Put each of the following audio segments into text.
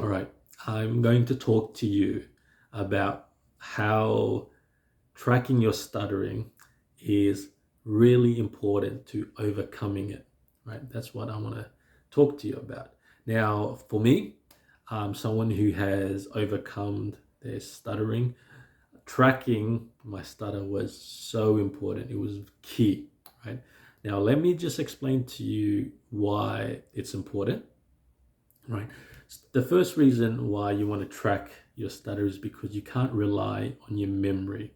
All right, I'm going to talk to you about how tracking your stuttering is really important to overcoming it, right? That's what I want to talk to you about. Now, for me, someone who has overcome their stuttering. Tracking my stutter was so important. It was key, right? Now, let me just explain to you why it's important, right? The first reason why you want to track your stutter is because you can't rely on your memory.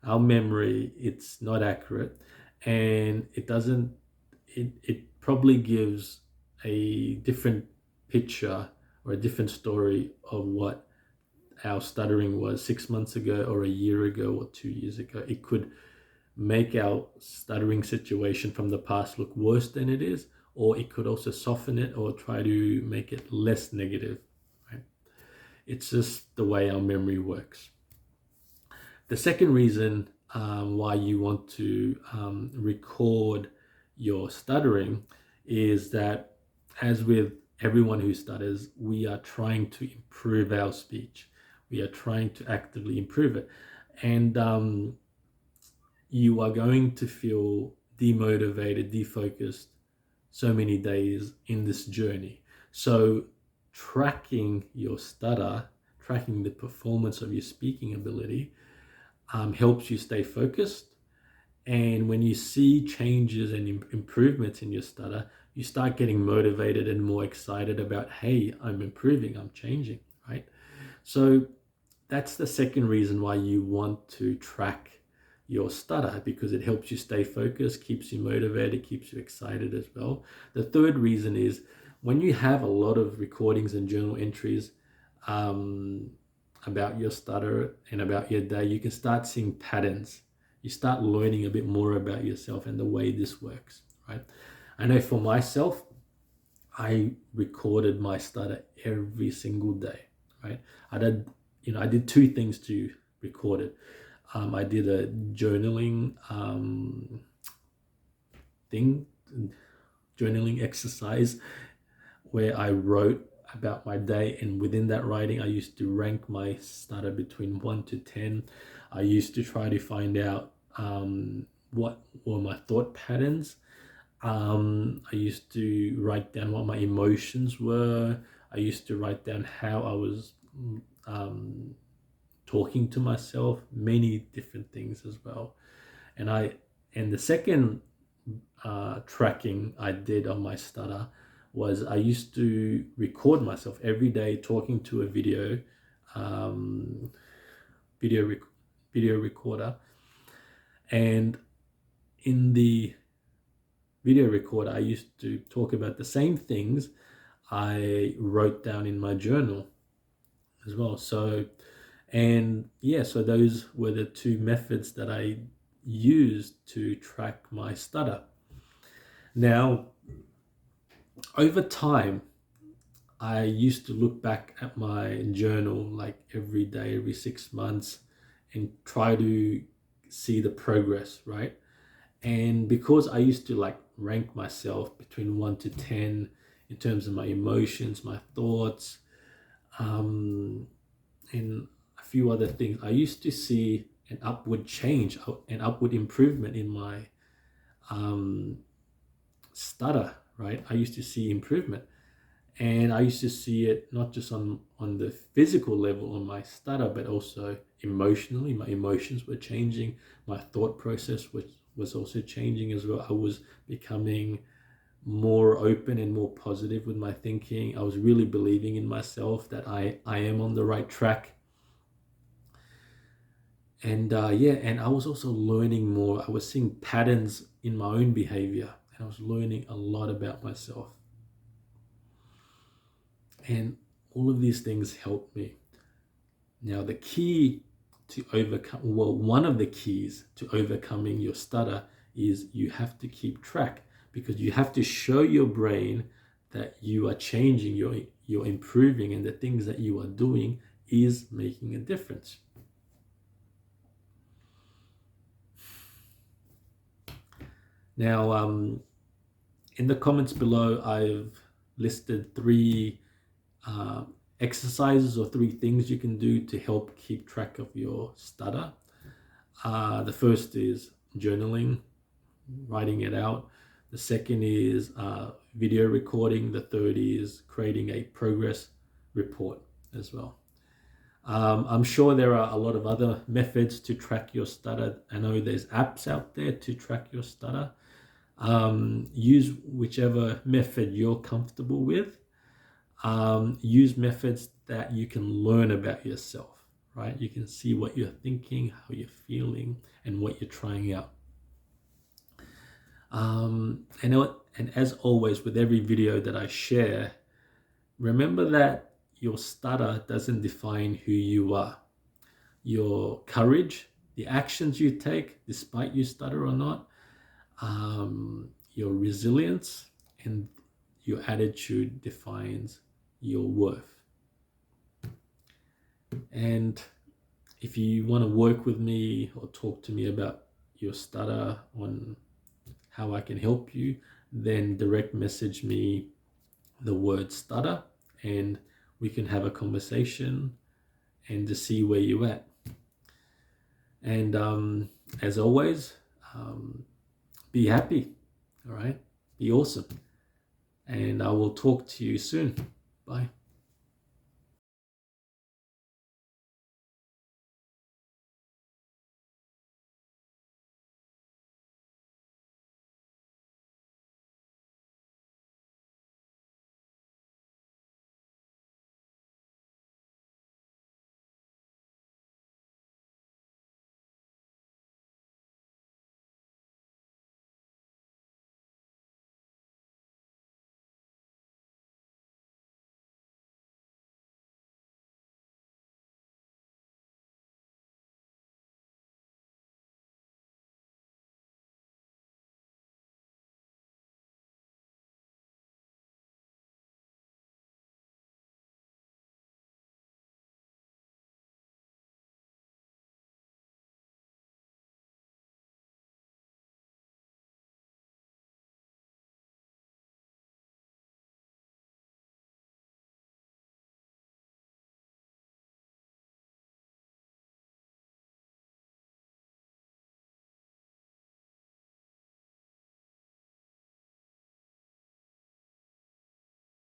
Our memory, it's not accurate, and it probably gives a different picture or a different story of what our stuttering was 6 months ago or a year ago or 2 years ago. It could make our stuttering situation from the past look worse than it is, or it could also soften it or try to make it less negative, right? It's just the way our memory works. The second reason why you want to record your stuttering is that, as with everyone who stutters, we are trying to improve our speech. We are trying to actively improve it. And you are going to feel demotivated, defocused so many days in this journey. So, tracking your stutter, tracking the performance of your speaking ability, helps you stay focused. And when you see changes and improvements in your stutter, you start getting motivated and more excited about, hey, I'm improving, I'm changing, right? So that's the second reason why you want to track your stutter, because it helps you stay focused, keeps you motivated, keeps you excited as well. The third reason is when you have a lot of recordings and journal entries about your stutter and about your day, you can start seeing patterns. You start learning a bit more about yourself and the way this works, right? I know for myself, I recorded my stutter every single day, right? I did two things to record it. I did a journaling thing, journaling exercise where I wrote about my day, and within that writing, I used to rank my stutter between 1 to 10. I used to try to find out what were my thought patterns. I used to write down what my emotions were. I used to write down how I was talking to myself, many different things as well. And the second tracking I did on my stutter was I used to record myself every day talking to a um, video recorder, and in the video recorder I used to talk about the same things I wrote down in my journal as well. So those were the two methods that I used to track my stutter. Now, over time, I used to look back at my journal like every day, every 6 months, and try to see the progress, right? And because I used to like rank myself between 1 to 10 in terms of my emotions, my thoughts, and a few other things, I used to see an upward change, an upward improvement in my stutter, right? I used to see improvement. And I used to see it not just on the physical level on my stutter, but also emotionally. My emotions were changing. My thought process was also changing as well. I was becoming more open and more positive with my thinking. I was really believing in myself that I am on the right track. And and I was also learning more. I was seeing patterns in my own behavior, and I was learning a lot about myself. And all of these things helped me. Now, the key to overcome, well, one of the keys to overcoming your stutter is you have to keep track, because you have to show your brain that you are changing, you're improving, and the things that you are doing is making a difference. Now, in the comments below, I've listed 3 exercises or 3 things you can do to help keep track of your stutter. The first is journaling, writing it out. The second is video recording. The third is creating a progress report as well. I'm sure there are a lot of other methods to track your stutter. I know there's apps out there to track your stutter. Use whichever method you're comfortable with. Use methods that you can learn about yourself, right? You can see what you're thinking, how you're feeling, and what you're trying out. And as always, with every video that I share, remember that your stutter doesn't define who you are. Your courage, the actions you take, despite you stutter or not, your resilience, and your attitude defines your worth. And if you want to work with me or talk to me about your stutter, on how I can help you, then direct message me the word stutter and we can have a conversation and to see where you're at. And as always, be happy, all right? Be awesome. And I will talk to you soon. Bye.